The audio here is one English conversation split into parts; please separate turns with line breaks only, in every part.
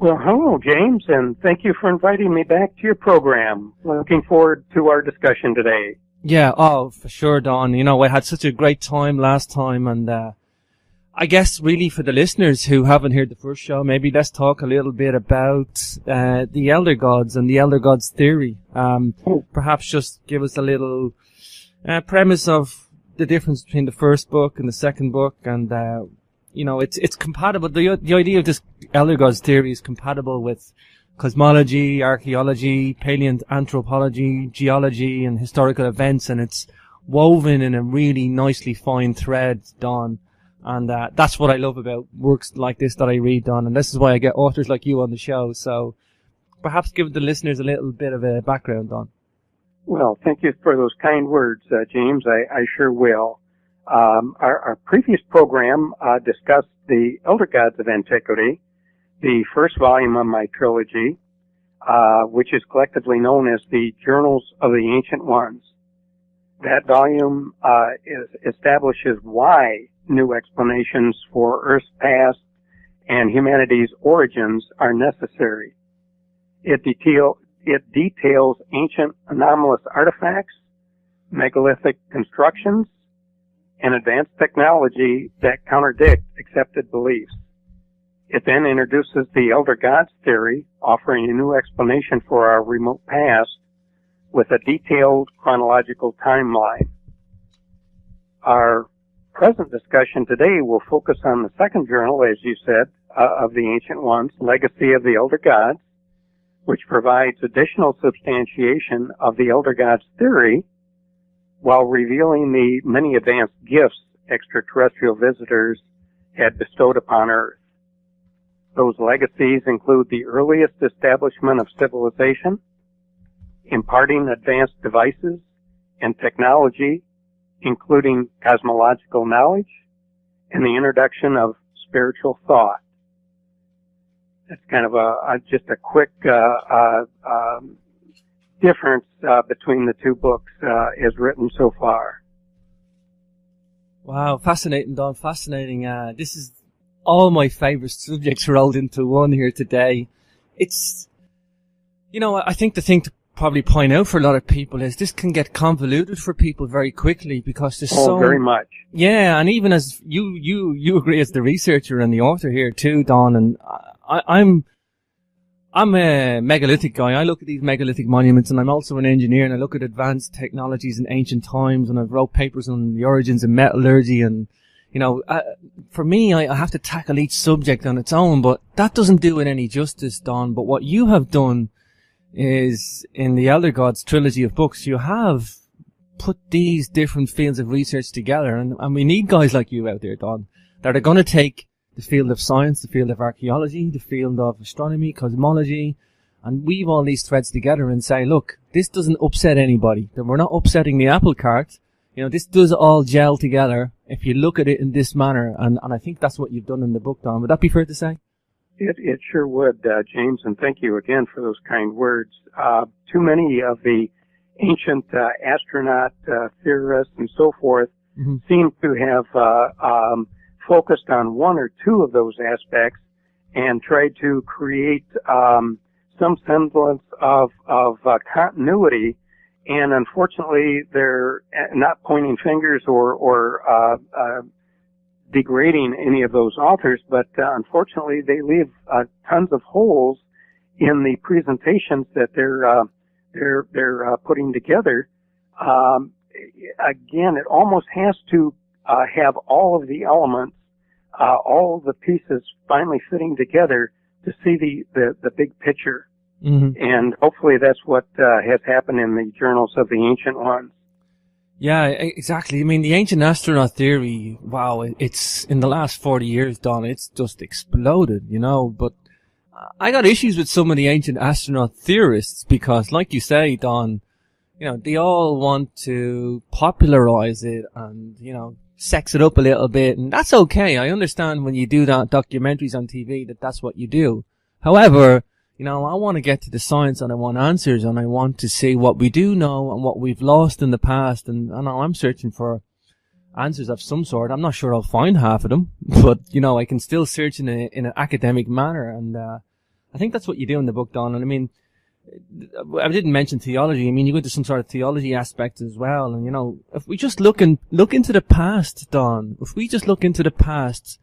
Well, hello, James, and thank you for inviting me back to your program. Looking forward to our discussion today.
Yeah, oh, for sure, Don. You know, I had such a great time last time, and I guess really for the listeners who haven't heard the first show, maybe let's talk a little bit about the Elder Gods and the Elder Gods theory. Perhaps just give us a little premise of the difference between the first book and the second book, and you know, it's compatible. The idea of this Elder Gods theory is compatible with cosmology, archaeology, paleoanthropology, geology, and historical events, and it's woven in a really nicely fine thread, Don. And that's what I love about works like this that I read, Don, and this is why I get authors like you on the show. So perhaps give the listeners a little bit of a background, Don.
Well, thank you for those kind words, James. I sure will. Our previous program discussed the Elder Gods of Antiquity, the first volume of my trilogy, which is collectively known as the Journals of the Ancient Ones. That volume establishes why new explanations for Earth's past and humanity's origins are necessary. It details ancient anomalous artifacts, megalithic constructions, and advanced technology that contradict accepted beliefs. It then introduces the Elder Gods theory, offering a new explanation for our remote past with a detailed chronological timeline. Our present discussion today will focus on the second journal, as you said, of the Ancient Ones, Legacy of the Elder Gods, which provides additional substantiation of the Elder Gods theory while revealing the many advanced gifts extraterrestrial visitors had bestowed upon Earth. Those legacies include the earliest establishment of civilization, imparting advanced devices and technology, including cosmological knowledge, and the introduction of spiritual thought. That's kind of just a quick difference between the two books as written so far.
Wow, fascinating, Don, fascinating. This is all my favorite subjects rolled into one here today. It's, you know, I think the thing to probably point out for a lot of people is this can get convoluted for people very quickly because there's so
very much.
Yeah, and even as you agree as the researcher and the author here too, Don, and I'm a megalithic guy. I look at these megalithic monuments, and I'm also an engineer, and I look at advanced technologies in ancient times, and I've wrote papers on the origins of metallurgy, and you know, for me, I have to tackle each subject on its own, but that doesn't do it any justice, Don. But what you have done is, in the Elder Gods trilogy of books, you have put these different fields of research together, and we need guys like you out there, Don, that are going to take the field of science, the field of archaeology, the field of astronomy, cosmology, and weave all these threads together and say, look, this doesn't upset anybody, that we're not upsetting the apple cart. You know, this does all gel together if you look at it in this manner, and I think that's what you've done in the book, Don. Would that be fair to say?
It sure would, James, and thank you again for those kind words. Too many of the ancient astronaut theorists and so forth seem to have focused on one or two of those aspects and tried to create some semblance of continuity. And unfortunately, they're not pointing fingers or degrading any of those authors, but unfortunately, they leave tons of holes in the presentations that they're putting together. Again, it almost has to have all of the elements, all of the pieces finally fitting together to see the big picture. Mm-hmm. And hopefully that's what has happened in the journals of the Ancient Ones.
Yeah, exactly. I mean, the ancient astronaut theory, wow, it's in the last 40 years, Don, it's just exploded, you know, but I got issues with some of the ancient astronaut theorists because, like you say, Don, you know, they all want to popularize it and, you know, sex it up a little bit, and that's okay. I understand when you do that documentaries on TV that that's what you do. However, you know, I want to get to the science and I want answers and I want to see what we do know and what we've lost in the past. And I know I'm searching for answers of some sort. I'm not sure I'll find half of them, but, you know, I can still search in an academic manner. And I think that's what you do in the book, Don. And I mean, I didn't mention theology. I mean, you go into some sort of theology aspect as well. And, you know, if we just look into the past, Don, if we just look into the past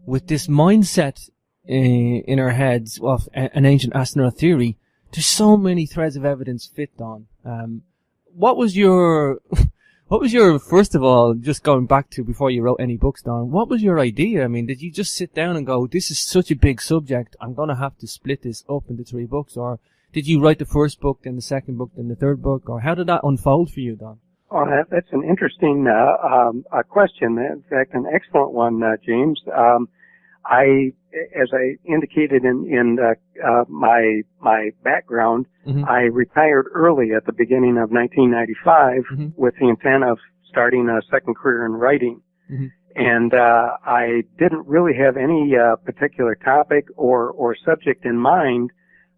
with this mindset in our heads of an ancient astronaut theory, there's so many threads of evidence fit, Don. What was your, first of all, just going back to before you wrote any books, Don, what was your idea? I mean, did you just sit down and go, this is such a big subject, I'm going to have to split this up into 3 books? Or did you write the first book, then the second book, then the third book? Or how did that unfold for you, Don?
Oh, that's an interesting question. In fact, an excellent one, James. As I indicated in my background,
Mm-hmm.
I retired early at the beginning of 1995
Mm-hmm.
with the intent of starting a second career in writing.
Mm-hmm.
And I didn't really have any particular topic or subject in mind.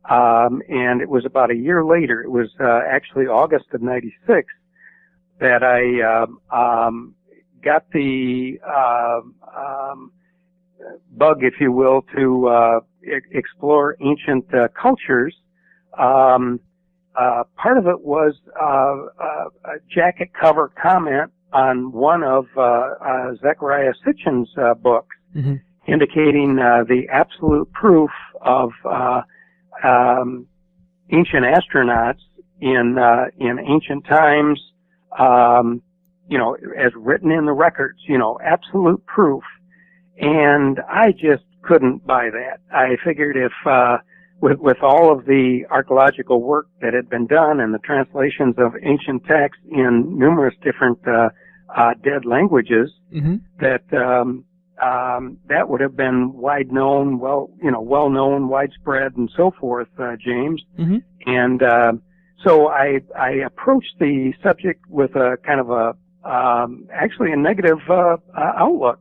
And it was about a year later, it was actually August of 96, that I got the bug, if you will, to explore ancient cultures. Part of it was a jacket cover comment on one of Zecharia Sitchin's books,
Mm-hmm.
indicating the absolute proof of ancient astronauts in ancient times, you know, as written in the records, you know, absolute proof. And I just couldn't buy that. I figured if, with all of the archaeological work that had been done and the translations of ancient texts in numerous different, dead languages,
Mm-hmm.
that, that would have been well known, widespread and so forth, James.
Mm-hmm.
And, so I approached the subject with a kind of actually a negative, outlook.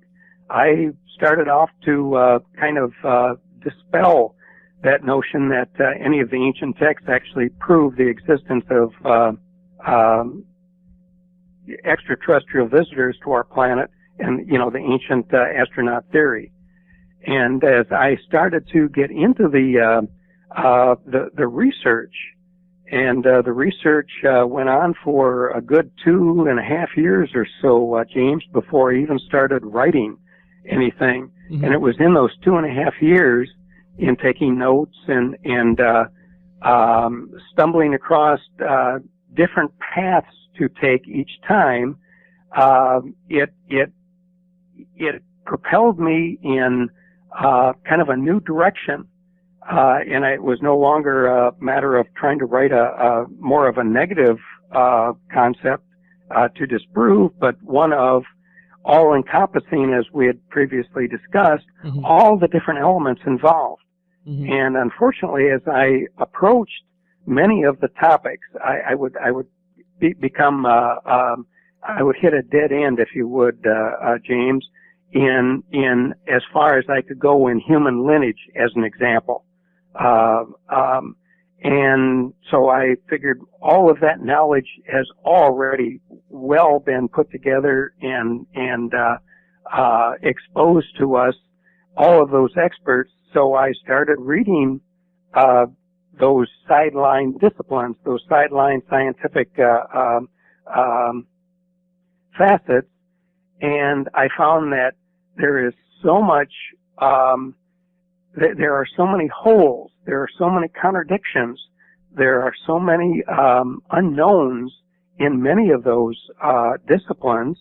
I started off to kind of dispel that notion that any of the ancient texts actually prove the existence of extraterrestrial visitors to our planet and, you know, the ancient astronaut theory. And as I started to get into the research, and the research went on for a good 2.5 years or so, James, before I even started writing anything.
Mm-hmm.
And it was in those 2.5 years, in taking notes and stumbling across different paths to take each time, it propelled me in kind of a new direction. And it was no longer a matter of trying to write a more of a negative concept to disprove, but one of all-encompassing, as we had previously discussed,
Mm-hmm.
all the different elements involved.
Mm-hmm.
And unfortunately, as I approached many of the topics, I would become I would hit a dead end, if you would, James, in as far as I could go in human lineage, as an example. And so I figured all of that knowledge has already well been put together and exposed to us, all of those experts. So I started reading those sideline disciplines, those sideline scientific facets, and I found that there is so much, there are so many holes, there are so many contradictions, there are so many unknowns in many of those disciplines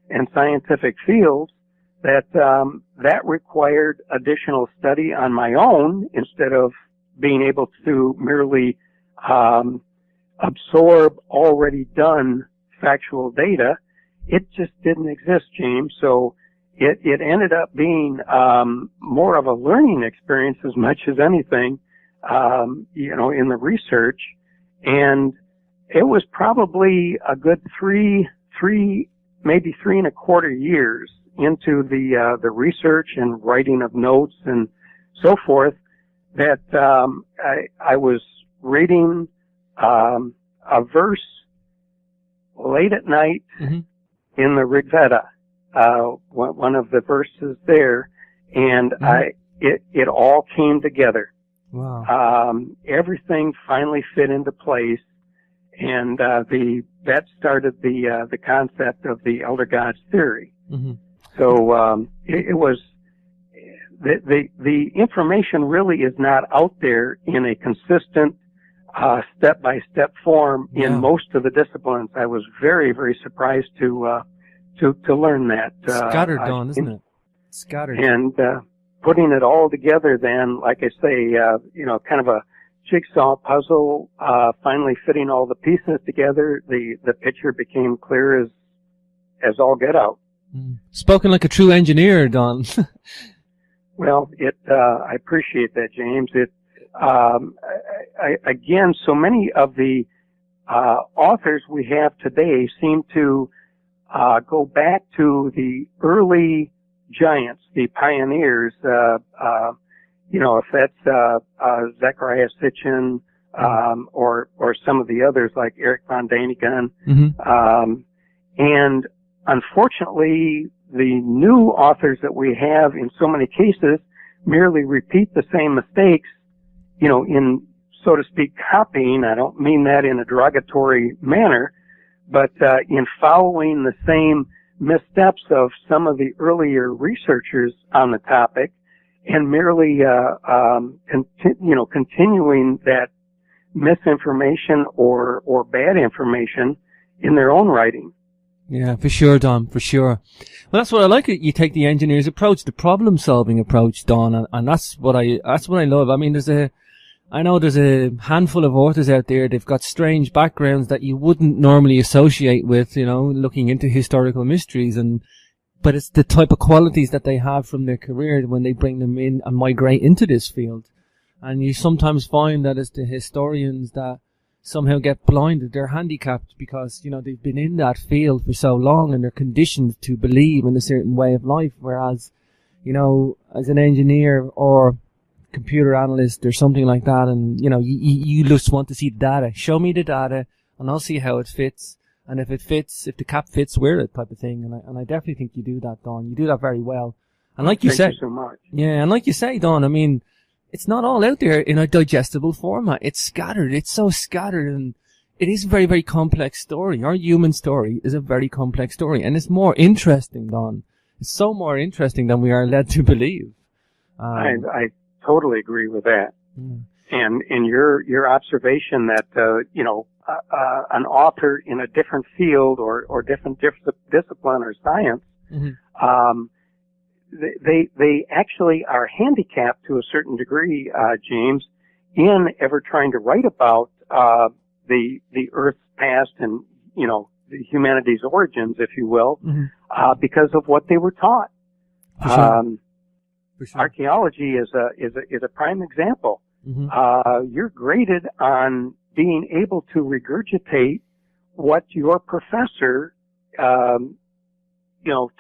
and scientific fields that that required additional study on my own instead of being able to merely absorb already done factual data. It just didn't exist, James. So it ended up being more of a learning experience as much as anything, you know, in the research. And it was probably a good maybe 3.25 years into the research and writing of notes and so forth that I was reading a verse late at night
Mm-hmm.
in the Rig Veda, one of the verses there, and
Mm-hmm.
it all came together.
Wow.
Everything finally fit into place, and that started the concept of the elder gods theory.
Mm-hmm.
So it was the information really is not out there in a consistent step-by-step form in most of the disciplines. I was very, very surprised to learn that.
Scattered, Don, isn't it? Scattered.
And putting it all together then, like I say, kind of a jigsaw puzzle, finally fitting all the pieces together, the picture became clear as all get out.
Spoken like a true engineer, Don.
Well, I appreciate that, James. Again, so many of the authors we have today seem to go back to the early giants, the pioneers. If that's Zechariah Sitchin, or some of the others like Eric von Daniken.
Mm-hmm.
And unfortunately, the new authors that we have in so many cases merely repeat the same mistakes, in, so to speak, copying. I don't mean that in a derogatory manner, but in following the same missteps of some of the earlier researchers on the topic, and merely continuing that misinformation or bad information in their own writing.
Yeah, for sure, Don, for sure. Well, that's what I like. You take the engineer's approach, the problem-solving approach, Don, and that's what I love. I mean, there's a handful of authors out there. They've got strange backgrounds that you wouldn't normally associate with, looking into historical mysteries, but it's the type of qualities that they have from their career when they bring them in and migrate into this field. And you sometimes find that it's the historians that somehow get blinded. They're handicapped because, they've been in that field for so long and they're conditioned to believe in a certain way of life. Whereas, as an engineer or computer analyst or something like that, and, you just want to see the data. Show me the data and I'll see how it fits. And if the cap fits, wear it type of thing. And I definitely think you do that, Don. You do that very well. And like you say,
thank you so much.
Yeah, and like you say, Don, I mean, it's not all out there in a digestible format. It's scattered. It's so scattered, and it is a very, very complex story. Our human story is a very complex story, and it's more interesting, Don. It's so more interesting than we are led to believe.
I totally agree with that.
Yeah.
And in your observation that an author in a different field or different discipline or science,
mm-hmm.
They actually are handicapped to a certain degree, James, in ever trying to write about the Earth's past and the humanity's origins, if you will,
mm-hmm.
Because of what they were taught.
For sure. For sure.
Archaeology is a prime example.
Mm-hmm.
You're graded on being able to regurgitate what your professor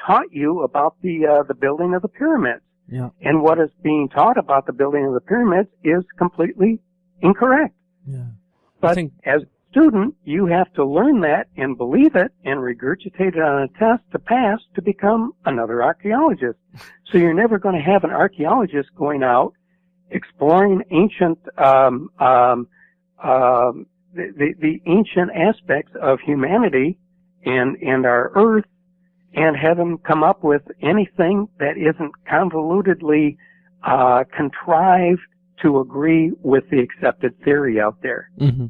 taught you about the building of the pyramids.
Yeah.
And what is being taught about the building of the pyramids is completely incorrect.
Yeah.
But as a student, you have to learn that and believe it and regurgitate it on a test to pass to become another archaeologist. So you're never going to have an archaeologist going out exploring ancient the ancient aspects of humanity and our Earth, and have them come up with anything that isn't convolutedly contrived to agree with the accepted theory out there.
Mm-hmm.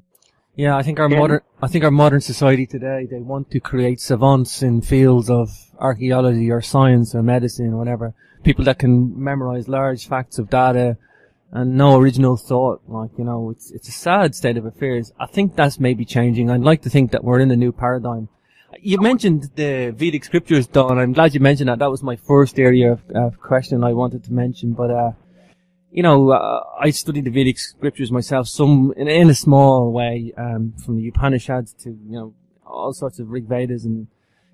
Yeah, I think our modern society today, they want to create savants in fields of archaeology or science or medicine or whatever. People that can memorize large facts of data and no original thought. It's a sad state of affairs. I think that's maybe changing. I'd like to think that we're in a new paradigm. You mentioned the Vedic scriptures, Don. I'm glad you mentioned that. That was my first area of question I wanted to mention. But, I studied the Vedic scriptures myself, some in a small way, from the Upanishads to, all sorts of Rig Vedas. And,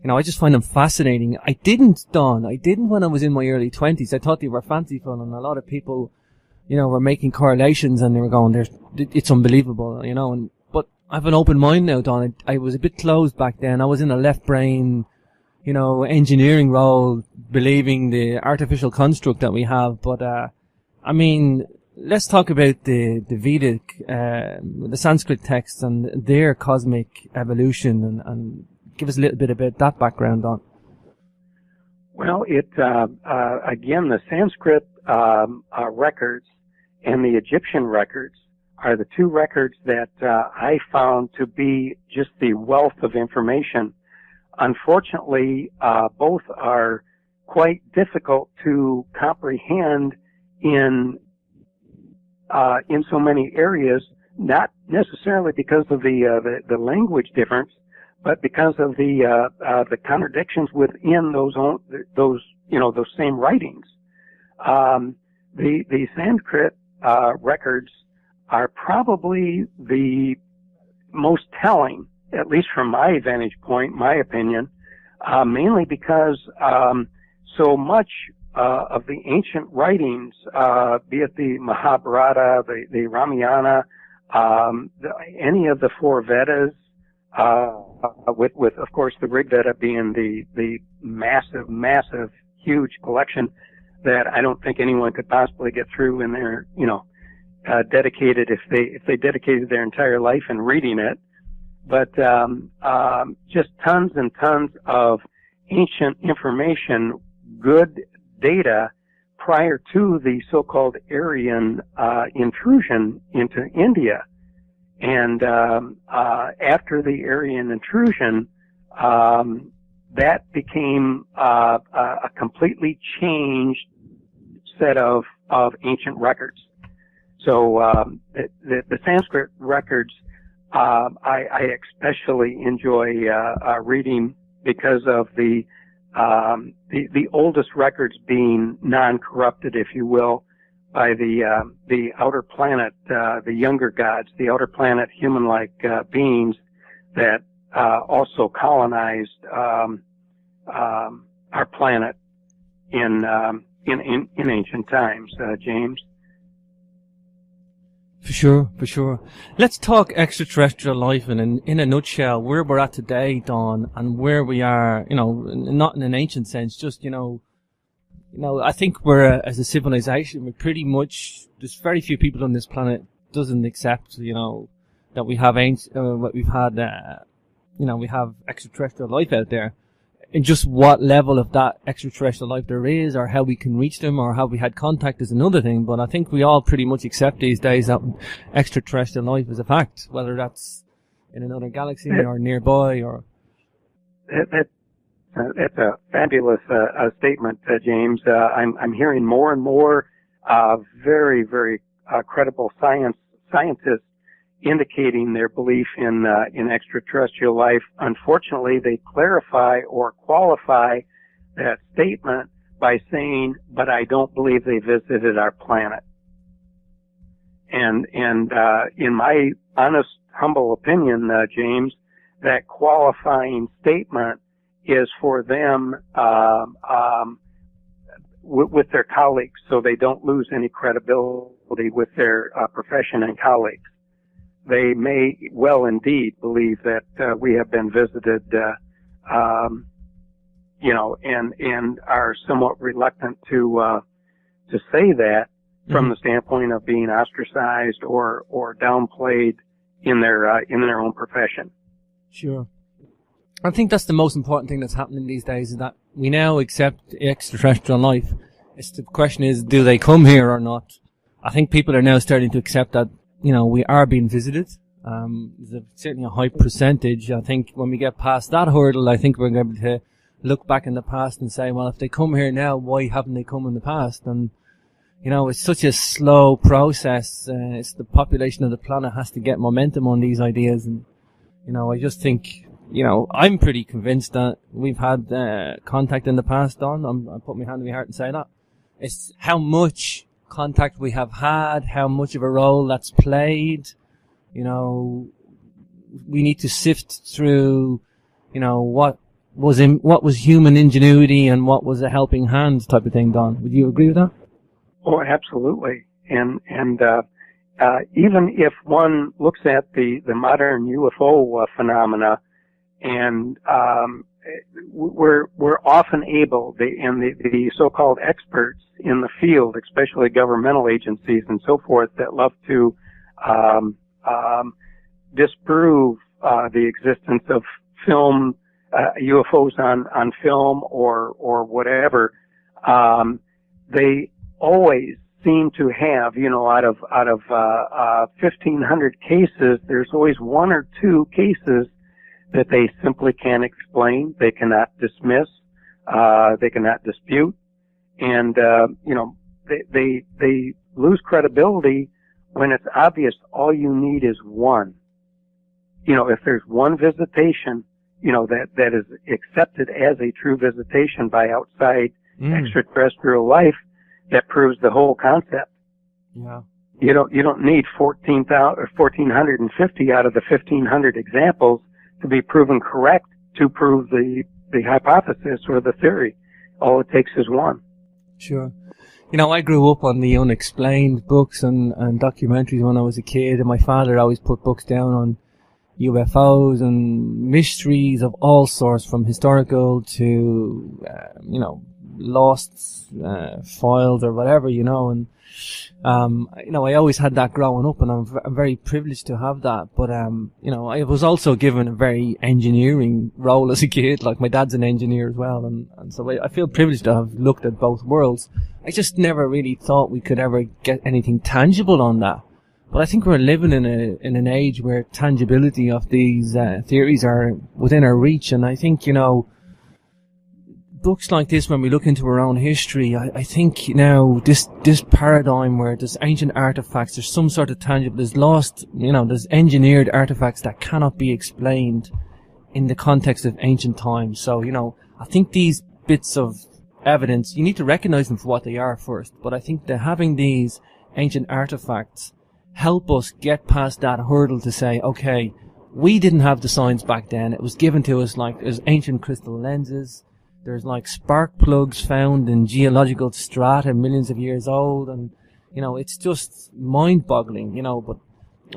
I just find them fascinating. I didn't when I was in my early 20s. I thought they were fanciful, and a lot of people, were making correlations and they were going, it's unbelievable, but I have an open mind now, Don. I was a bit closed back then. I was in a left brain, engineering role, believing the artificial construct that we have. But, let's talk about the Vedic, the Sanskrit texts and their cosmic evolution, and give us a little bit about that background on.
Well, again, the Sanskrit records and the Egyptian records are the two records that I found to be just the wealth of information. Unfortunately, both are quite difficult to comprehend in so many areas, not necessarily because of the language difference, but because of the contradictions within those same writings. The Sanskrit records are probably the most telling, at least from my vantage point, my opinion, mainly because so much of the ancient writings, be it the Mahabharata, the Ramayana, any of the four Vedas, with of course the Rig Veda being the massive, huge collection that I don't think anyone could possibly get through in their, dedicated, if they dedicated their entire life in reading it. But just tons and tons of ancient information, good data prior to the so-called Aryan intrusion into India. And after the Aryan intrusion, that became a completely changed set of ancient records. So the Sanskrit records I especially enjoy reading because of the oldest records being non-corrupted, if you will, by the outer planet, the younger gods, the outer planet human-like beings that also colonized our planet in ancient times, James.
For sure. Let's talk extraterrestrial life and in a nutshell, where we're at today, Don, and where we are, not in an ancient sense, just, I think we're, as a civilization, we're pretty much, there's very few people on this planet doesn't accept, that we have what we've had, we have extraterrestrial life out there. And just what level of that extraterrestrial life there is, or how we can reach them, or how we had contact is another thing. But I think we all pretty much accept these days that extraterrestrial life is a fact, whether that's in another galaxy or nearby. Or
that's a fabulous statement, James. I'm hearing more and more very, very credible scientists indicating their belief in extraterrestrial life. Unfortunately, they clarify or qualify that statement by saying, "But I don't believe they visited our planet." And in my honest, humble opinion, James, that qualifying statement is for them with their colleagues, so they don't lose any credibility with their profession and colleagues. They may well indeed believe that we have been visited, and are somewhat reluctant to say that from the standpoint of being ostracized or downplayed in their own profession.
Sure. I think that's the most important thing that's happening these days, is that we now accept extraterrestrial life. The question is, do they come here or not? I think people are now starting to accept that, we are being visited. There's certainly a high percentage. I think when we get past that hurdle, I think we're going to be able to look back in the past and say, well, if they come here now, why haven't they come in the past? And, it's such a slow process. It's the population of the planet has to get momentum on these ideas. And, I just think, I'm pretty convinced that we've had contact in the past, Don. I put my hand on my heart and say that. It's how much contact we have had, how much of a role that's played. We need to sift through, what was human ingenuity and what was a helping hand type of thing, Don. Would you agree with that?
Oh, absolutely. And even if one looks at the modern UFO phenomena and we're often able, the so-called experts in the field, especially governmental agencies and so forth, that love to disprove the existence of film UFOs on film or whatever. They always seem to have, out of 1,500 cases, there's always one or two cases that they simply can't explain, they cannot dismiss, they cannot dispute, and they lose credibility when it's obvious all you need is one. If there's one visitation, that is accepted as a true visitation by outside extraterrestrial life, that proves the whole concept.
Yeah.
You don't need 1,450 out of the 1,500 examples to be proven correct to prove the hypothesis or the theory. All it takes is one.
Sure. I grew up on the unexplained books and documentaries when I was a kid, and my father always put books down on UFOs and mysteries of all sorts, from historical to, lost files or whatever, and I always had that growing up, and I'm very privileged to have that. But I was also given a very engineering role as a kid. Like, my dad's an engineer as well, and so I feel privileged to have looked at both worlds. I just never really thought we could ever get anything tangible on that. But I think we're living in an age where tangibility of these theories are within our reach, and I think books like this, when we look into our own history, I think this paradigm where there's ancient artifacts, there's some sort of tangible, there's engineered artifacts that cannot be explained in the context of ancient times. So, I think these bits of evidence, you need to recognize them for what they are first. But I think that having these ancient artifacts help us get past that hurdle to say, okay, we didn't have the science back then. It was given to us as ancient crystal lenses. There's spark plugs found in geological strata millions of years old, and it's just mind-boggling, but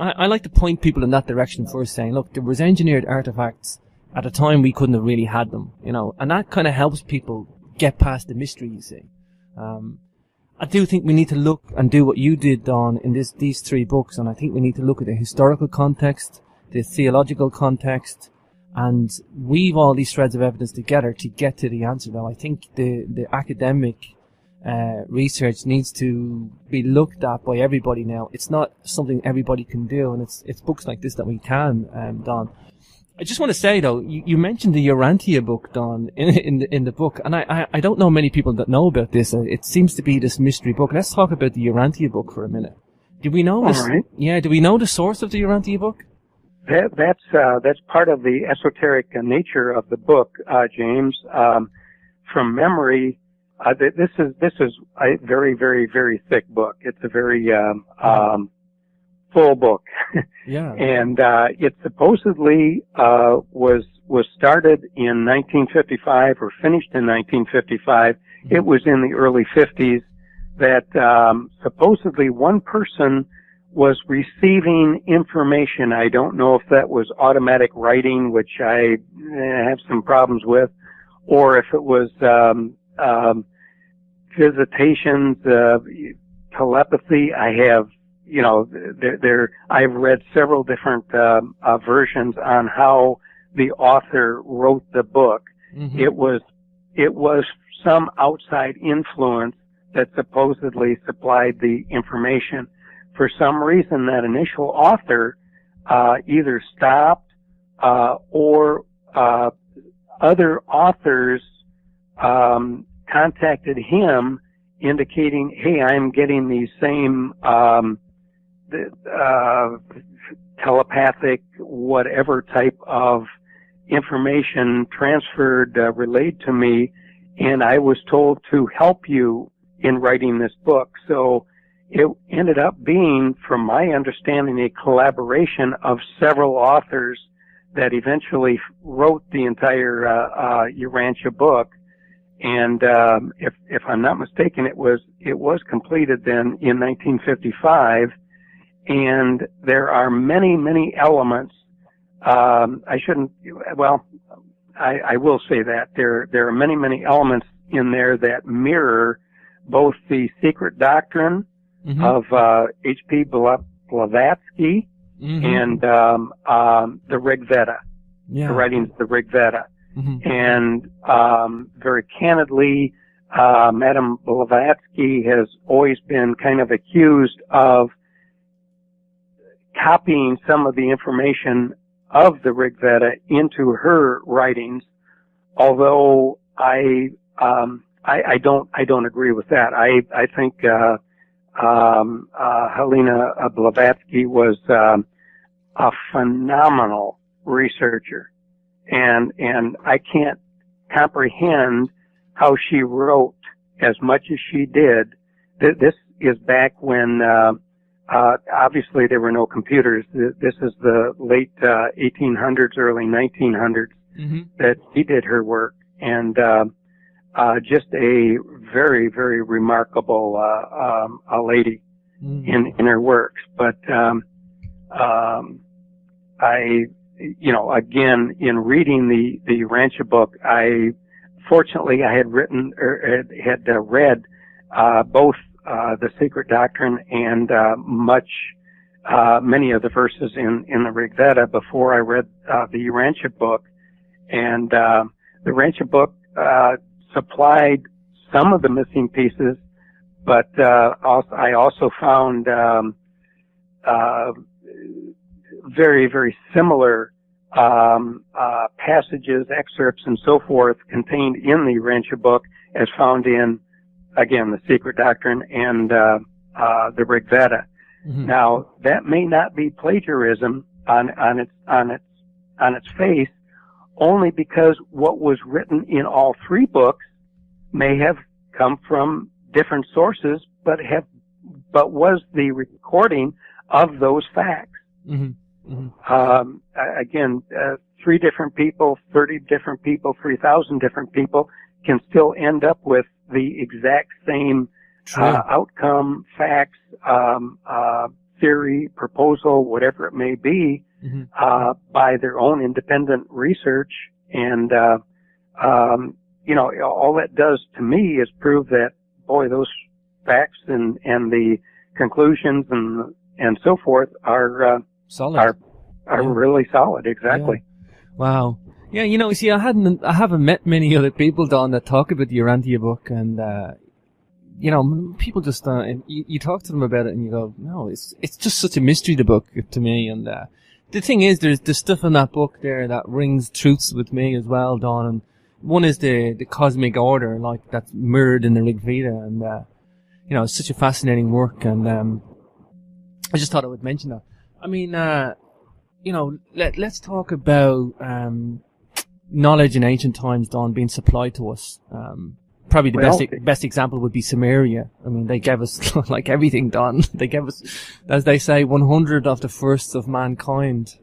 I like to point people in that direction first, saying, look, there was engineered artifacts at a time we couldn't have really had them, and that kind of helps people get past the mystery, you see. I do think we need to look and do what you did, Don, in these three books, and I think we need to look at the historical context, the theological context, and weave all these threads of evidence together to get to the answer. Now, I think the academic research needs to be looked at by everybody now. It's not something everybody can do, and it's books like this that we can, Don. I just want to say, though, you mentioned the Urantia book, Don, in the book, and I don't know many people that know about this. It seems to be this mystery book. Let's talk about the Urantia book for a minute. Do we know this?
Right.
Yeah, do we know the source of the Urantia book?
That's part of the esoteric nature of the book, James. From memory, this is a very, very, very thick book. It's a very full book.
Yeah.
And it supposedly was started in 1955 or finished in 1955. Mm-hmm. It was in the early 50s that supposedly one person was receiving information. I don't know if that was automatic writing, which I have some problems with, or if it was visitations, telepathy. I have, I've read several different versions on how the author wrote the book. Mm-hmm. It was some outside influence that supposedly supplied the information. For some reason, that initial author either stopped or other authors contacted him indicating, hey, I'm getting these same telepathic, whatever type of information transferred, relayed to me, and I was told to help you in writing this book. So it ended up being, from my understanding, a collaboration of several authors that eventually wrote the entire Urantia book. And if I'm not mistaken, it was completed then in 1955. And there are many, many elements. I will say that there are many elements in there that mirror both the secret doctrine of H.P. Blavatsky and the Rig Veda, the writings of the Rig Veda. And very candidly, Madame Blavatsky has always been kind of accused of copying some of the information of the Rig Veda into her writings, although I don't agree with that. I think Helena Blavatsky was a phenomenal researcher, and I can't comprehend how she wrote as much as she did. This is back when obviously there were no computers. This is the late 1800s, early 1900s that she did her work, and just a very, very remarkable a lady in her works. But I, again, in reading the Rancha book, fortunately I had written or had read both the Secret Doctrine and many of the verses in the Rig Veda before I read the Rancha book, and the Rancha book supplied some of the missing pieces, but I also found very, very similar passages, excerpts, and so forth contained in the Rancha book as found in, again, the Secret Doctrine and the Rig Veda. Now, that may not be plagiarism on its face, only because what was written in all three books may have come from different sources, but was the recording of those facts. Again, 3 different people, 30 different people, 3,000 different people can still end up with the exact same outcome, facts, theory, proposal, whatever it may be, by their own independent research. And, all that does to me is prove that, boy, those facts and the conclusions and so forth are
solid.
Are really solid. Exactly.
Yeah. Wow. Yeah, see, I haven't met many other people, Don, that talk about the Urantia book, and people just you talk to them about it and you go, no, it's just such a mystery, the book, to me. And the thing is, there's stuff in that book there that rings truths with me as well, Don. And one is the cosmic order, like that's mirrored in the Rig Veda, and it's such a fascinating work. And I just thought I would mention that. I mean, let's talk about knowledge in ancient times, Don, being supplied to us. Probably the best example would be Sumeria. I mean, they gave us like everything, Don. They gave us, as they say, 100 of the firsts of mankind.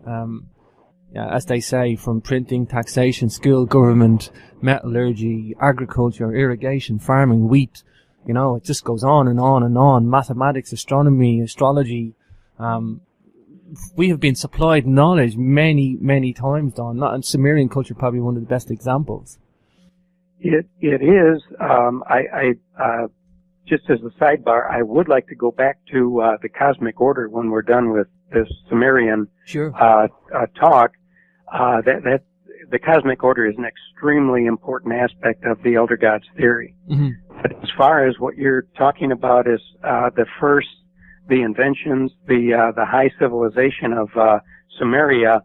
As they say, from printing, taxation, school, government, metallurgy, agriculture, irrigation, farming, wheat. It just goes on and on and on. Mathematics, astronomy, astrology. We have been supplied knowledge many, many times, Don. And Sumerian culture probably one of the best examples.
It is. I just as a sidebar, I would like to go back to the cosmic order when we're done with this Sumerian talk. That the cosmic order is an extremely important aspect of the Elder Gods theory. But as far as what you're talking about is the inventions, the high civilization of Sumeria,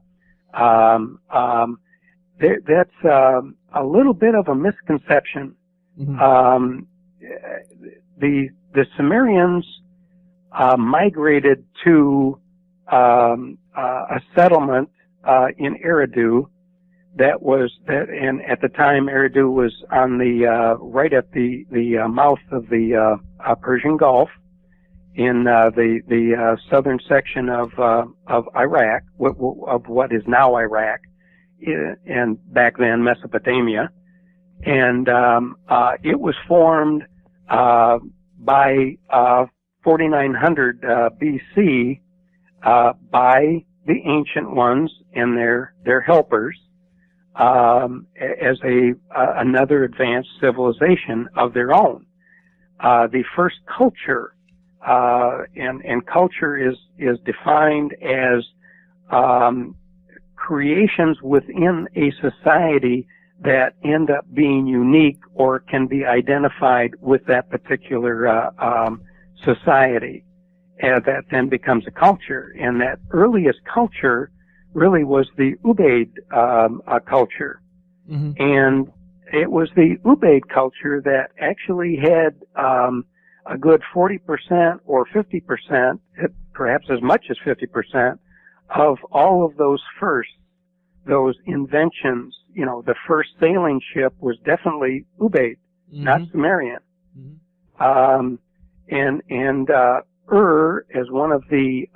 that's a little bit of a misconception. The Sumerians migrated to a settlement in Eridu and at the time Eridu was on the right at the mouth of the Persian Gulf, in the southern section of Iraq, of what is now Iraq, and back then Mesopotamia, and it was formed by 4900 BC by the ancient ones and their helpers, as another advanced civilization of their own. The first culture, and culture is defined as creations within a society that end up being unique or can be identified with that particular society. And that then becomes a culture. And that earliest culture really was the Ubaid culture. Mm-hmm. And it was the Ubaid culture that actually had a good 40% or 50%, perhaps as much as 50%, of all of those inventions. The first sailing ship was definitely Ubaid, mm-hmm. not Sumerian. Mm-hmm. And as one of the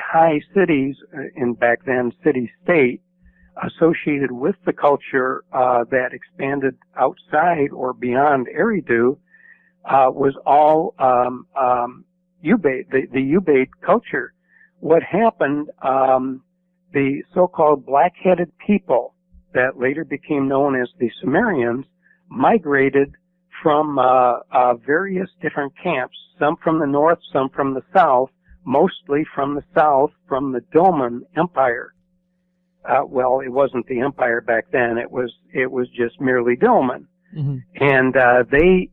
high cities in back then city-state associated with the culture that expanded outside or beyond Eridu was all Ubaid, the Ubaid culture. What happened, the so-called black-headed people that later became known as the Sumerians migrated from various different camps, some from the north, some from the south, mostly from the south, from the Doman Empire. Well, it wasn't the empire back then. It was just merely Doman. Mm-hmm. And they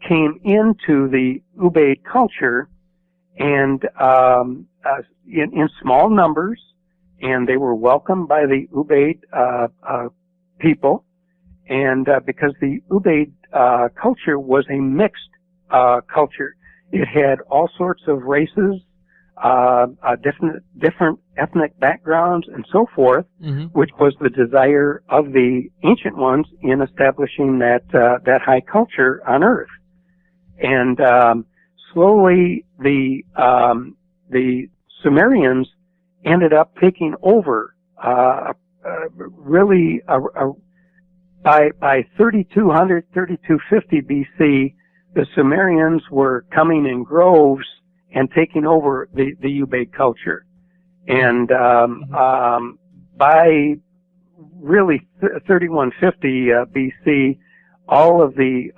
came into the Ubaid culture and in small numbers, and they were welcomed by the Ubaid people. And because the Ubaid culture was a mixed culture, it had all sorts of races, different ethnic backgrounds, and so forth, mm-hmm. which was the desire of the ancient ones in establishing that high culture on Earth. And slowly, the Sumerians ended up taking over. Really, by 3200, 3250 BC, the Sumerians were coming in groves and taking over the Ubaid culture. And by really 3150 BC, all of the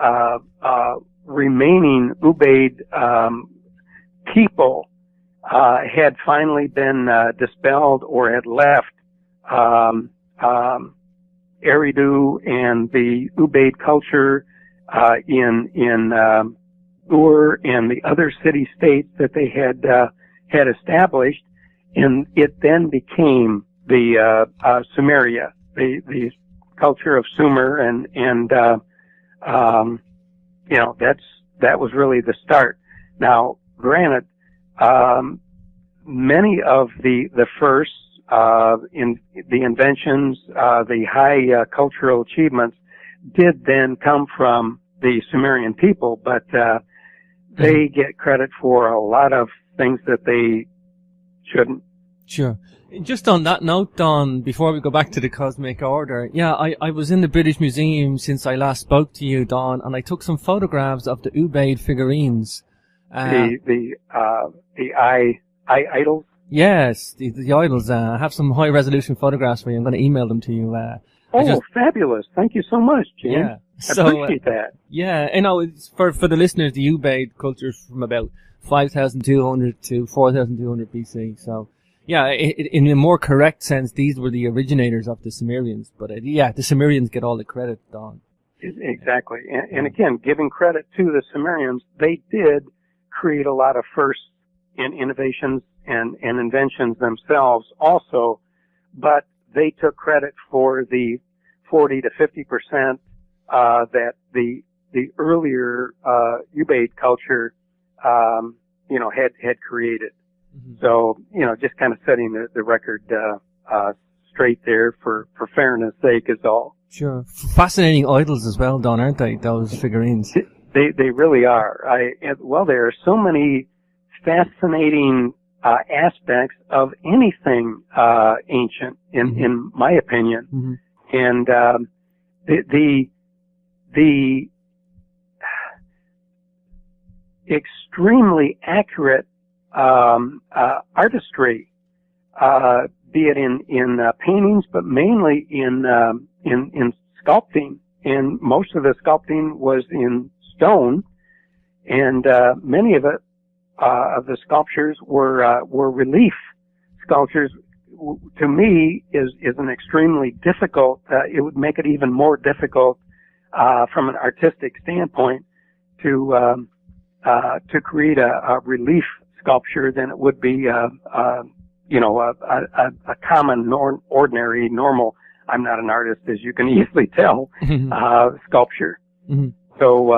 remaining Ubaid people had finally been dispelled or had left Eridu and the Ubaid culture in Ur and the other city-states that they had established, and it then became the Sumeria, the culture of Sumer, and that was really the start. Now, granted, many of the first in the inventions, the high cultural achievements did then come from the Sumerian people, but they get credit for a lot of things that they shouldn't.
Sure. Just on that note, Don, before we go back to the cosmic order, yeah, I was in the British Museum since I last spoke to you, Don, and I took some photographs of the Ubaid figurines.
The eye idols?
Yes, the idols. I have some high resolution photographs for you. I'm going to email them to you.
Fabulous. Thank you so much, James.
Yeah.
I appreciate that.
Yeah, it's for the listeners, the Ubaid culture is from about 5,200 to 4,200 BC. So, yeah, in a more correct sense, these were the originators of the Sumerians. But, the Sumerians get all the credit, Don.
Exactly. And again, giving credit to the Sumerians, they did create a lot of firsts in innovations and inventions themselves also, but they took credit for the 40 to 50% that the earlier Ubaid culture had created. Mm-hmm. So just kind of setting the record straight there for fairness' sake is all.
Sure, fascinating idols as well, Don, aren't they? Those figurines.
They really are. There are so many fascinating aspects of anything ancient, in my opinion, mm-hmm. and the extremely accurate artistry be it in paintings, but mainly in sculpting. And most of the sculpting was in stone, and many of the sculptures were relief sculptures. To me, is an extremely difficult. It would make it even more difficult from an artistic standpoint to create a relief sculpture than it would be a common, ordinary, normal. I'm not an artist, as you can easily tell. Sculpture.
Mm-hmm.
So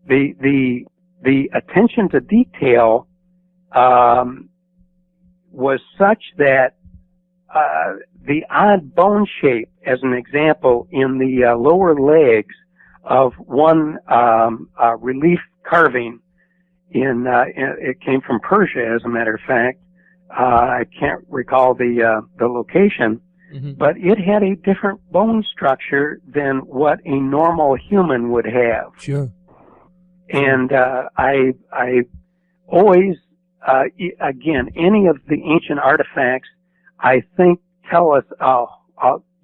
the attention to detail was such that the odd bone shape, as an example, in the lower legs of one relief carving it came from Persia, as a matter of fact. I can't recall the location,
Mm-hmm.
but it had a different bone structure than what a normal human would have.
Sure.
And I always, again, any of the ancient artifacts, I think, tell us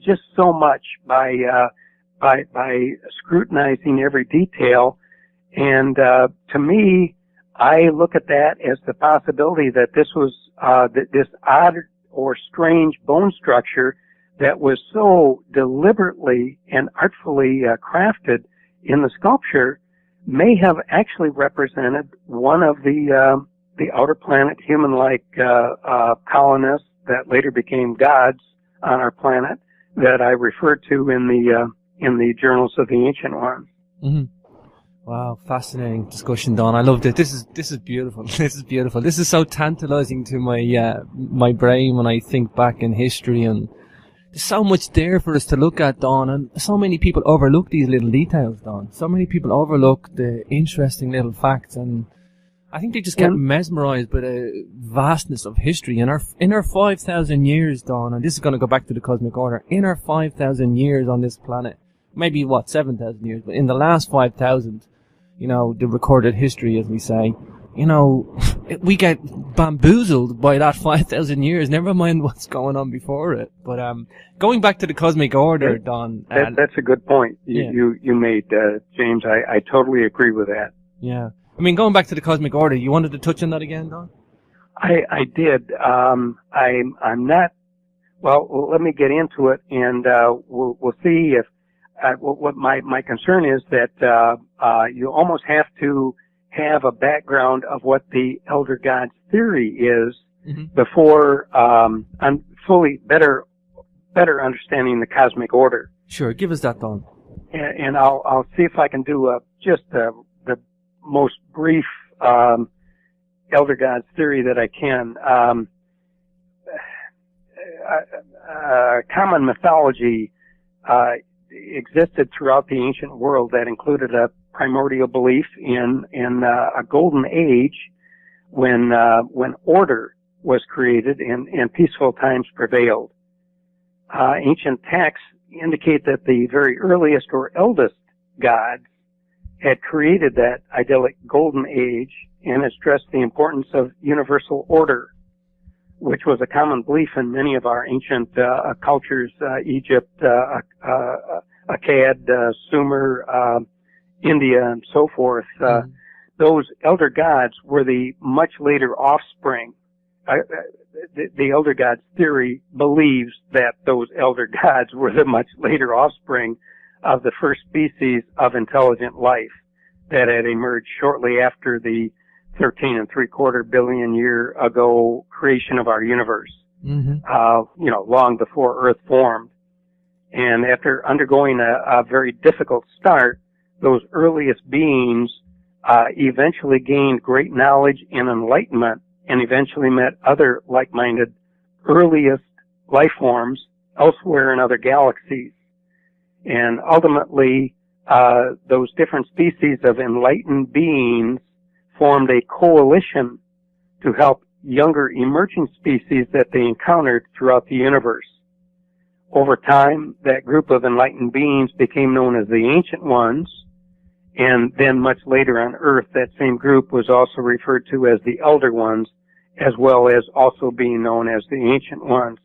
just so much by scrutinizing every detail. And to me, I look at that as the possibility that this was this odd or strange bone structure that was so deliberately and artfully crafted in the sculpture may have actually represented one of the outer planet human-like colonists that later became gods on our planet that I referred to in the journals of the ancient ones.
Mm-hmm. Wow, fascinating discussion, Don. I loved it. This is beautiful. This is beautiful. This is so tantalizing to my brain when I think back in history, and there's so much there for us to look at, Don, and so many people overlook these little details, Don. So many people overlook the interesting little facts, and I think they just get mesmerized by the vastness of history. In our 5,000 years, Don, and this is going to go back to the cosmic order, in our 5,000 years on this planet, maybe 7,000 years, but in the last 5,000, the recorded history, as we say, we get bamboozled by that 5,000 years, never mind what's going on before it. But going back to the cosmic order, Don.
That's a good point you made, James. I totally agree with that.
Yeah. I mean, going back to the cosmic order, you wanted to touch on that again, Don?
I did. I'm not, well, let me get into it, and we'll see if, what my concern is that you almost have to have a background of what the Elder Gods theory is
mm-hmm.
before I'm fully better understanding the cosmic order.
Sure, give us that, Don.
And I'll see if I can do just the most brief Elder Gods theory that I can. Common mythology existed throughout the ancient world that included a primordial belief in a golden age when order was created and peaceful times prevailed. Ancient texts indicate that the very earliest or eldest gods had created that idyllic golden age and has stressed the importance of universal order, which was a common belief in many of our ancient cultures, Egypt, Akkad, Sumer, India, and so forth. Those elder gods were the much later offspring. The elder gods theory believes that those elder gods were the much later offspring of the first species of intelligent life that had emerged shortly after the 13.75 billion year ago creation of our universe.
Mm-hmm.
Long before Earth formed. And after undergoing a very difficult start, those earliest beings eventually gained great knowledge and enlightenment and eventually met other like-minded earliest life forms elsewhere in other galaxies. And ultimately, those different species of enlightened beings formed a coalition to help younger emerging species that they encountered throughout the universe. Over time, that group of enlightened beings became known as the Ancient Ones, and then much later on Earth, that same group was also referred to as the Elder Ones, as well as also being known as the Ancient Ones.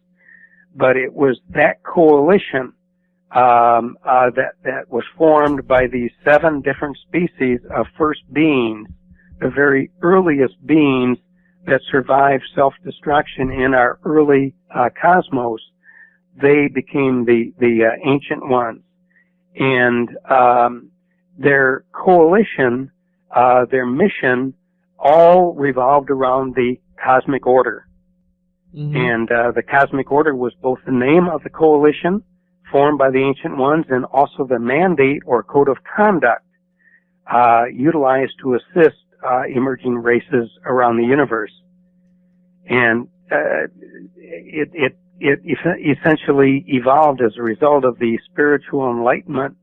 But it was that coalition that was formed by these 7 different species of first beings, the very earliest beings that survived self-destruction in our early cosmos. They became the Ancient Ones. And their coalition, their mission, all revolved around the cosmic order. Mm-hmm. And the cosmic order was both the name of the coalition formed by the Ancient Ones and also the mandate or code of conduct utilized to assist emerging races around the universe. And it essentially evolved as a result of the spiritual enlightenment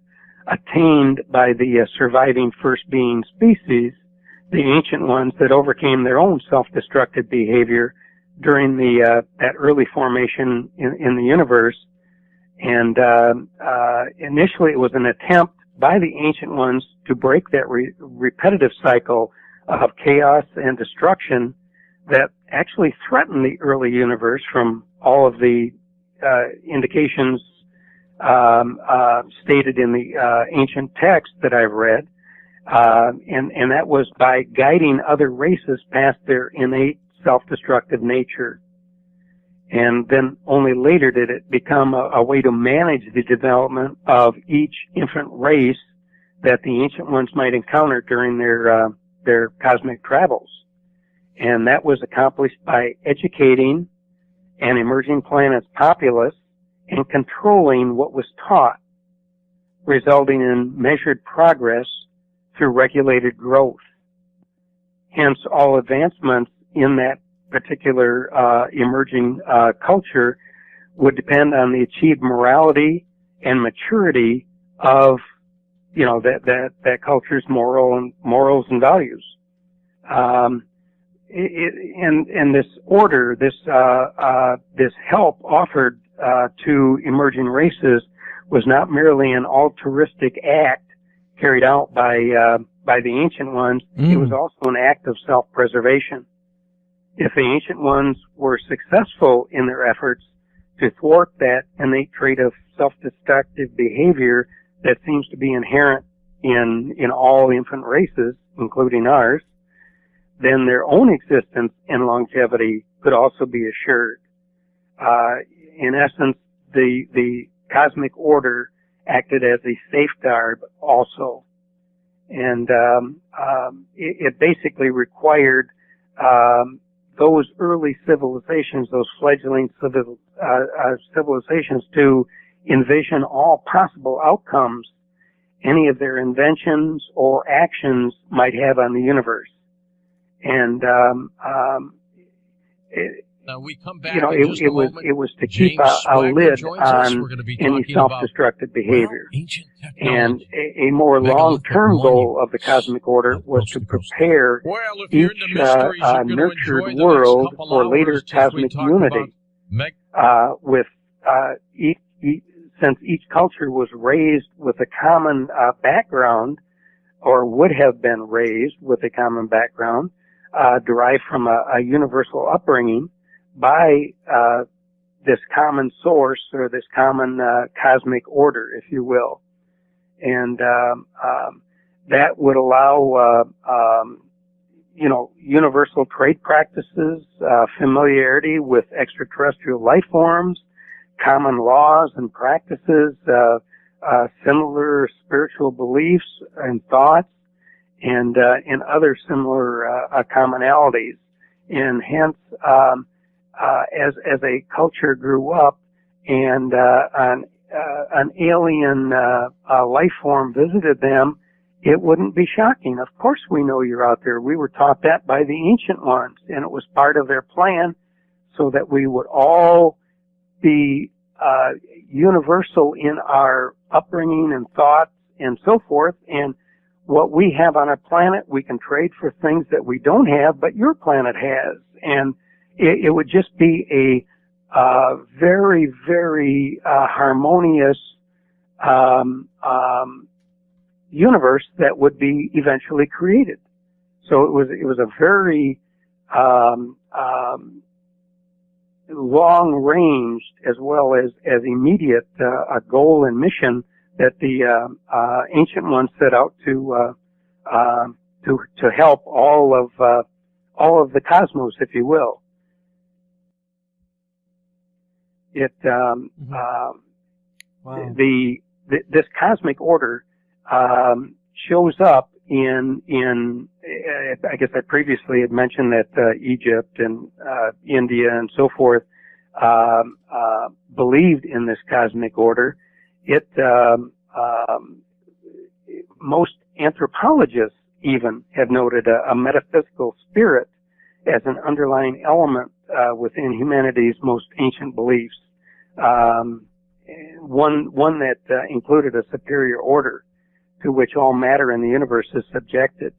attained by the surviving first being species, the Ancient Ones that overcame their own self-destructive behavior during that early formation in the universe. And initially it was an attempt by the Ancient Ones to break that repetitive cycle of chaos and destruction that actually threatened the early universe from all of the indications stated in the ancient text that I've read. And that was by guiding other races past their innate self-destructive nature. And then only later did it become a way to manage the development of each infant race that the Ancient Ones might encounter during their cosmic travels. And that was accomplished by educating an emerging planet's populace and controlling what was taught, resulting in measured progress through regulated growth. Hence, all advancements in that particular emerging culture would depend on the achieved morality and maturity of, that culture's morals and values. And this order, this help offered to emerging races was not merely an altruistic act carried out by the Ancient Ones. It was also an act of self-preservation. If the Ancient Ones were successful in their efforts to thwart that innate trait of self-destructive behavior that seems to be inherent in all infant races, including ours, then their own existence and longevity could also be assured. In essence, the cosmic order acted as a safeguard also. And it basically required those early civilizations, those fledgling civilizations, to envision all possible outcomes any of their inventions or actions might have on the universe. And
now we come back
it was to keep a lid on any self-destructive behavior. And a more long-term goal of the cosmic order was to prepare each nurtured world for later cosmic unity. Since each culture was raised with a common background, or would have been raised with a common background, derived from a universal upbringing by this common source or this common cosmic order, if you will. And that would allow universal trade practices, familiarity with extraterrestrial life forms, common laws and practices, similar spiritual beliefs and thoughts, and other similar commonalities. And hence, as a culture grew up and an alien life form visited them, it wouldn't be shocking. Of course we know you're out there. We were taught that by the Ancient Ones, and it was part of their plan so that we would all be universal in our upbringing and thoughts and so forth. And what we have on our planet, we can trade for things that we don't have, but your planet has. And it would just be a very, very harmonious universe that would be eventually created. So it was a very long-ranged as well as immediate a goal and mission that the ancient ones set out to help all of the cosmos, if you will. It
Wow.
This cosmic order shows up in I guess I previously had mentioned that Egypt and India and so forth believed in this cosmic order. Most anthropologists even have noted a metaphysical spirit as an underlying element within humanity's most ancient beliefs. One that included a superior order to which all matter in the universe is subjected,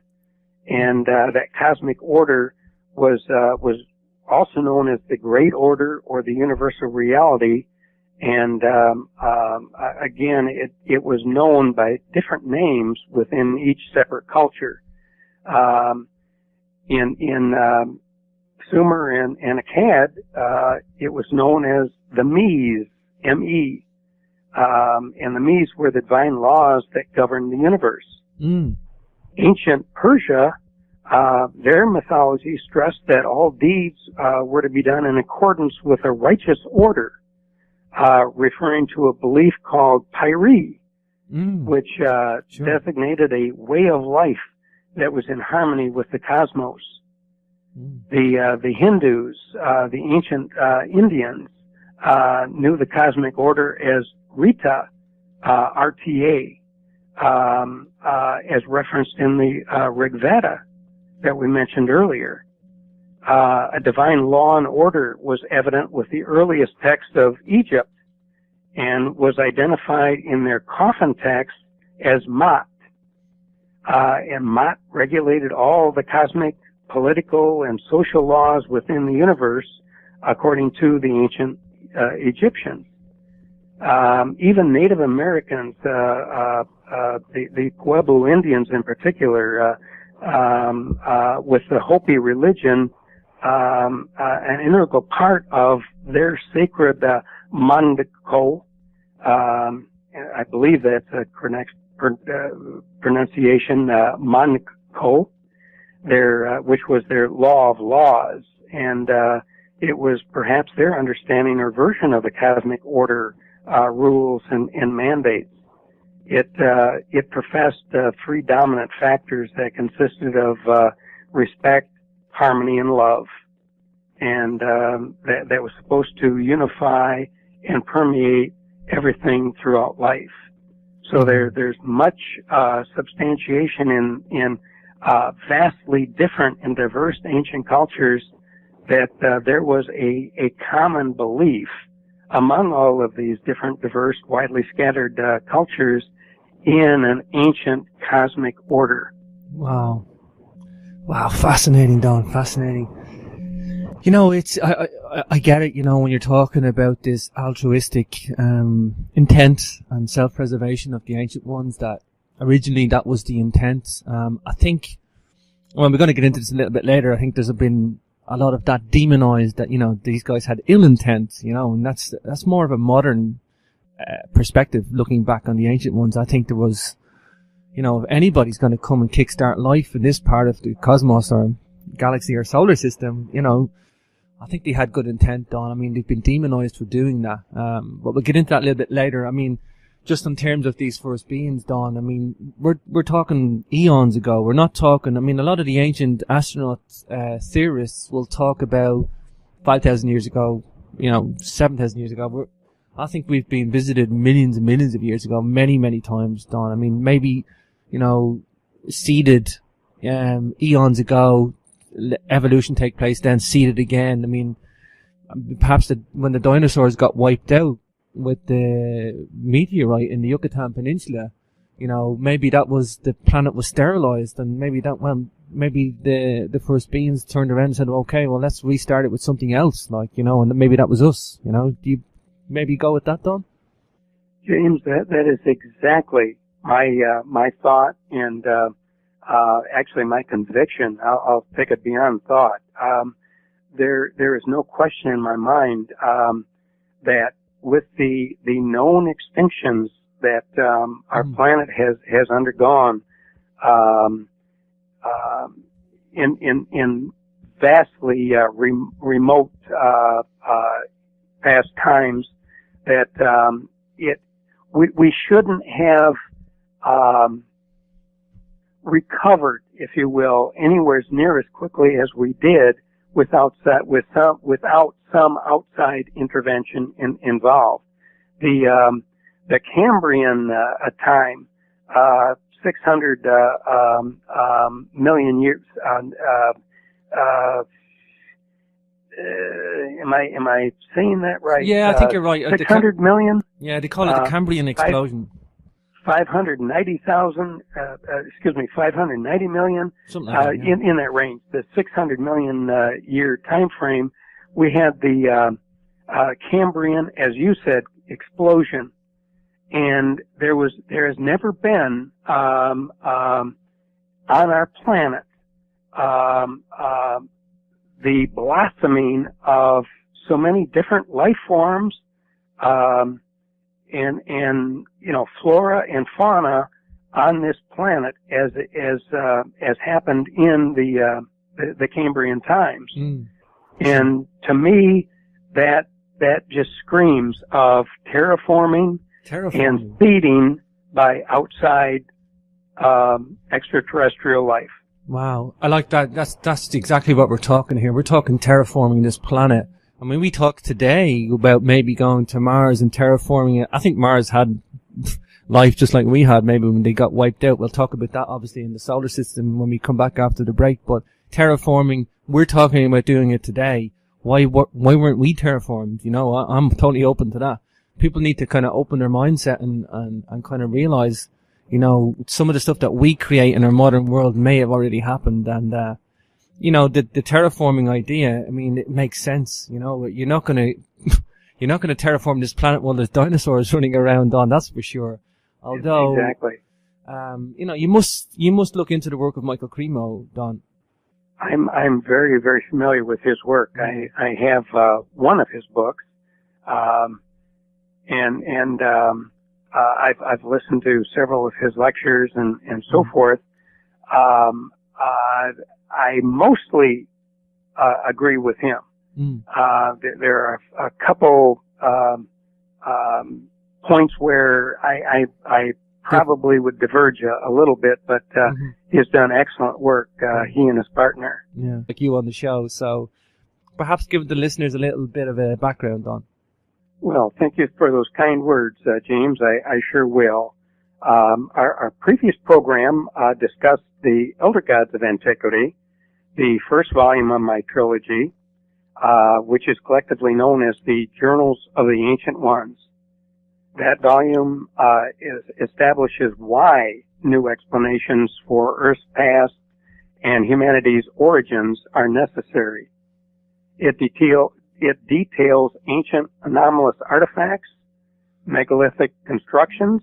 and that cosmic order was also known as the Great Order or the Universal Reality. And again, it was known by different names within each separate culture. In Sumer and Akkad, it was known as the Mes, M-E. And the Mes were the divine laws that governed the universe. Ancient Persia, their mythology stressed that all deeds were to be done in accordance with a righteous order, referring to a belief called Pyri, which designated a way of life that was in harmony with the cosmos. The Hindus, the ancient Indians, knew the cosmic order as Rita, R-T-A, as referenced in the Rig Veda that we mentioned earlier. A divine law and order was evident with the earliest text of Egypt and was identified in their coffin text as Mat. And Mat regulated all the cosmic, political, and social laws within the universe according to the ancient Egyptians. Even Native Americans, the Pueblo Indians in particular, with the Hopi religion, an integral part of their sacred Mandiko, I believe that's a correct pronunciation, Mandiko, which was their law of laws, and it was perhaps their understanding or version of the cosmic order rules and mandates. It professed three dominant factors that consisted of respect, harmony, and love, and that was supposed to unify and permeate everything throughout life. So there's much substantiation in vastly different and diverse ancient cultures that there was a common belief among all of these different, diverse, widely scattered cultures in an ancient cosmic order.
Wow. Wow, fascinating, Don, fascinating. You know, I get it, you know, when you're talking about this altruistic intent and self-preservation of the ancient ones, that originally that was the intent. I think, well, we're going to get into this a little bit later, I think there's been a lot of that demonized, that, you know, these guys had ill intent, you know, and that's more of a modern perspective looking back on the ancient ones. I think there was, you know, if anybody's going to come and kickstart life in this part of the cosmos or galaxy or solar system, you know, I think they had good intent, Don. I mean, they've been demonized for doing that. But we'll get into that a little bit later. I mean, just in terms of these first beings, Don, I mean, we're talking eons ago. We're not talking, I mean, a lot of the ancient astronaut theorists will talk about 5,000 years ago, you know, 7,000 years ago. I think we've been visited millions and millions of years ago, many, many times, Don. I mean, maybe, you know, seeded eons ago, evolution take place, then seeded again. I mean, perhaps when the dinosaurs got wiped out with the meteorite in the Yucatan Peninsula, you know, maybe that was, the planet was sterilized, and maybe the first beings turned around and said, okay, well, let's restart it with something else, like, you know, and maybe that was us, you know. Do you maybe go with that, Don?
James, that is exactly my thought, and actually my conviction. I'll take it beyond thought. there is no question in my mind that with the known extinctions that our planet has undergone in vastly remote past times, that we shouldn't have recovered, if you will, anywhere near as quickly as we did without some outside intervention involved. The Cambrian time, 600 million years. Am I saying that right?
Yeah, I think you're right.
600 million?
Yeah, they call it the Cambrian explosion.
590,000, 590 million,
something like that, yeah.
in that range, the 600 million year time frame. We had the Cambrian, as you said, explosion, and there has never been on our planet the blossoming of so many different life forms, and flora and fauna on this planet as happened in the Cambrian times. And to me, that just screams of terraforming and feeding by outside extraterrestrial life.
Wow, I like that. That's exactly what we're talking here. We're talking terraforming this planet. I mean, we talked today about maybe going to Mars and terraforming it. I think Mars had life just like we had, maybe when they got wiped out. We'll talk about that, obviously, in the solar system when we come back after the break. But terraforming, we're talking about doing it today. Why weren't we terraformed? I'm totally open to that. People need to kind of open their mindset and kind of realize, some of the stuff that we create in our modern world may have already happened. And, the terraforming idea, I mean, it makes sense. You're not gonna terraform this planet while there's dinosaurs running around on, that's for sure. Although,
exactly.
You must look into the work of Michael Cremo, Don.
I'm very, very familiar with his work. I have one of his books, and I've listened to several of his lectures and so forth. I mostly agree with him. There are a couple points where I probably would diverge a little bit, but he's done excellent work, he and his partner.
Yeah, like you on the show. So perhaps give the listeners a little bit of a background on.
Well, thank you for those kind words, James. I sure will. Our previous program discussed the Elder Gods of Antiquity, the first volume of my trilogy, which is collectively known as the Journals of the Ancient Ones. That volume establishes why new explanations for Earth's past and humanity's origins are necessary. It details ancient anomalous artifacts, megalithic constructions,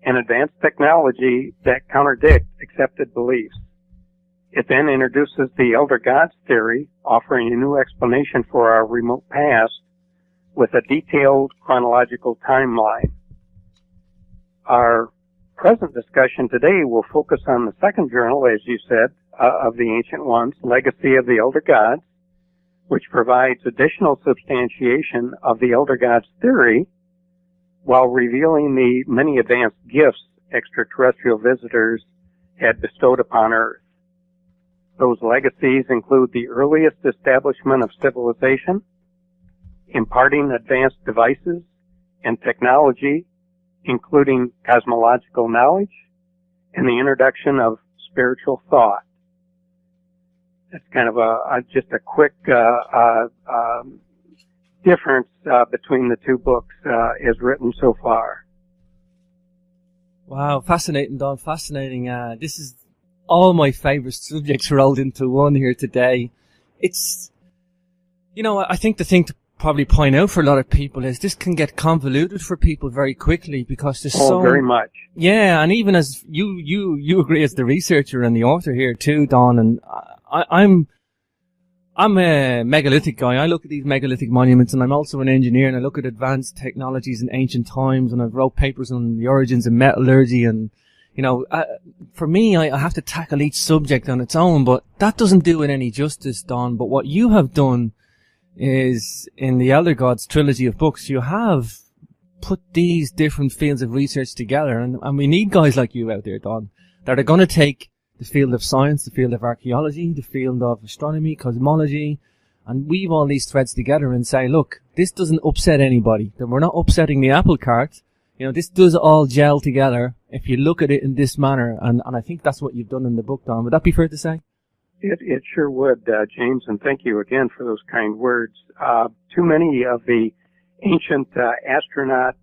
and advanced technology that contradict accepted beliefs. It then introduces the Elder Gods theory, offering a new explanation for our remote past with a detailed chronological timeline. Our present discussion today will focus on the second journal, as you said, of the Ancient Ones, Legacy of the Elder Gods, which provides additional substantiation of the Elder Gods theory while revealing the many advanced gifts extraterrestrial visitors had bestowed upon Earth. Those legacies include the earliest establishment of civilization, imparting advanced devices and technology, including cosmological knowledge, and the introduction of spiritual thought. That's kind of just a quick difference between the two books as written so far.
Wow, fascinating, Don. Fascinating. This is all my favorite subjects rolled into one here today. It's, I think the thing to probably point out for a lot of people is this can get convoluted for people very quickly because there's so
very much.
Yeah, and even as you agree as the researcher and the author here too, Don, and I'm a megalithic guy. I look at these megalithic monuments, and I'm also an engineer, and I look at advanced technologies in ancient times, and I've wrote papers on the origins of metallurgy, and, you know, for me, I have to tackle each subject on its own, but that doesn't do it any justice, Don. But what you have done is, in the Elder Gods trilogy of books, you have put these different fields of research together, and we need guys like you out there, Don, that are going to take the field of science, the field of archaeology, the field of astronomy, cosmology, and weave all these threads together and say, look, this doesn't upset anybody. That we're not upsetting the apple cart. You know, this does all gel together if you look at it in this manner, and I think that's what you've done in the book, Don. Would that be fair to say?
It sure would, James, and thank you again for those kind words. Too many of the ancient astronaut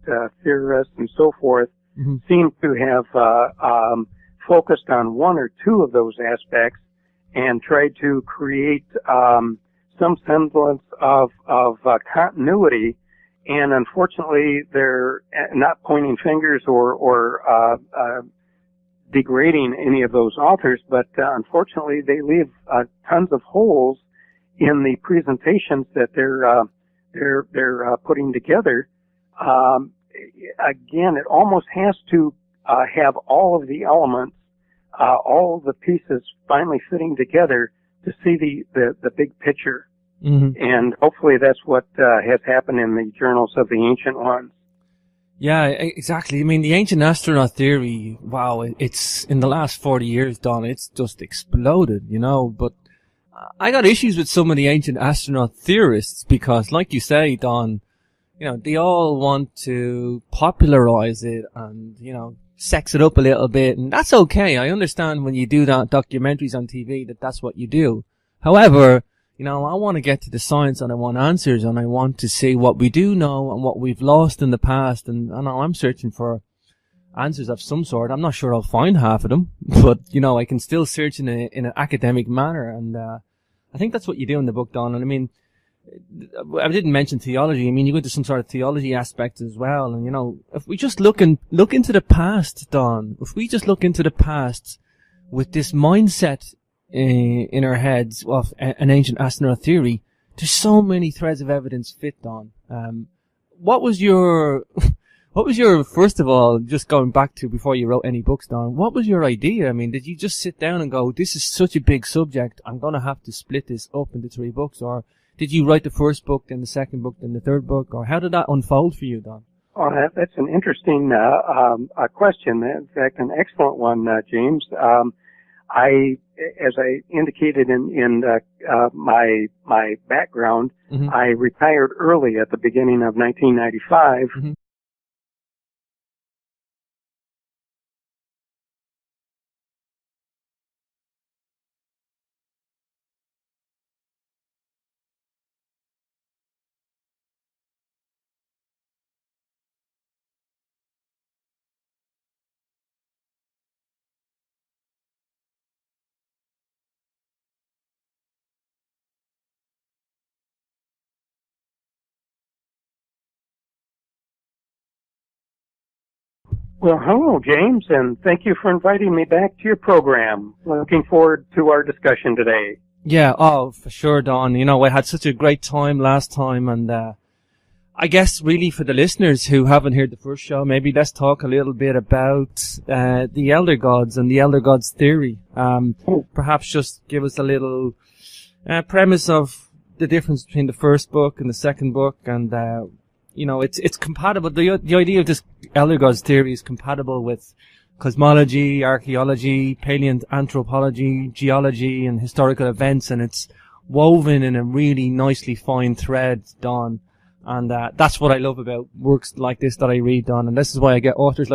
theorists and so forth seem to have focused on one or two of those aspects and tried to create some semblance of continuity. And unfortunately, they're not pointing fingers or degrading any of those authors, but unfortunately, they leave tons of holes in the presentations that they're putting together. Again, it almost has to have all of the elements, all of the pieces finally fitting together to see the big picture. And hopefully that's what has happened in the journals of the ancient ones.
Yeah, exactly. I mean, the ancient astronaut theory, wow, it's in the last 40 years, Don, it's just exploded, you know, but I got issues with some of the ancient astronaut theorists because, like you say, Don, you know, they all want to popularize it and, you know, sex it up a little bit, and that's okay. I understand when you do that documentaries on TV that's what you do. However, you know, I want to get to the science and I want answers and I want to see what we do know and what we've lost in the past, and I know I'm searching for answers of some sort. I'm not sure I'll find half of them, but, you know, I can still search in an academic manner, and I think that's what you do in the book, Don. And I mean, I didn't mention theology. I mean, you go into some sort of theology aspect as well. And, you know, if we just look into the past, Don, if we just look into the past with this mindset in our heads of an ancient astronaut theory, there's so many threads of evidence fit, Don. What was your, first of all, just going back to before you wrote any books, Don, what was your idea? I mean, did you just sit down and go, this is such a big subject, I'm going to have to split this up into 3 books, or did you write the first book, then the second book, then the third book, or how did that unfold for you, Don?
Oh, that's an interesting question. In fact, an excellent one, James. As I indicated in my background, I retired early at the beginning of 1995. Well, hello, James, and thank you for inviting me back to your program. Looking forward to our discussion today.
Yeah, oh, for sure, Don. You know, I had such a great time last time, and I guess really for the listeners who haven't heard the first show, maybe let's talk a little bit about the Elder Gods and the Elder Gods theory. Perhaps just give us a little premise of the difference between the first book and the second book, and you know, it's compatible. The idea of this Elder Gods theory is compatible with cosmology, archaeology, paleoanthropology, geology, and historical events, and it's woven in a really nicely fine thread, Don. And that's what I love about works like this that I read, Don. And this is why I get authors like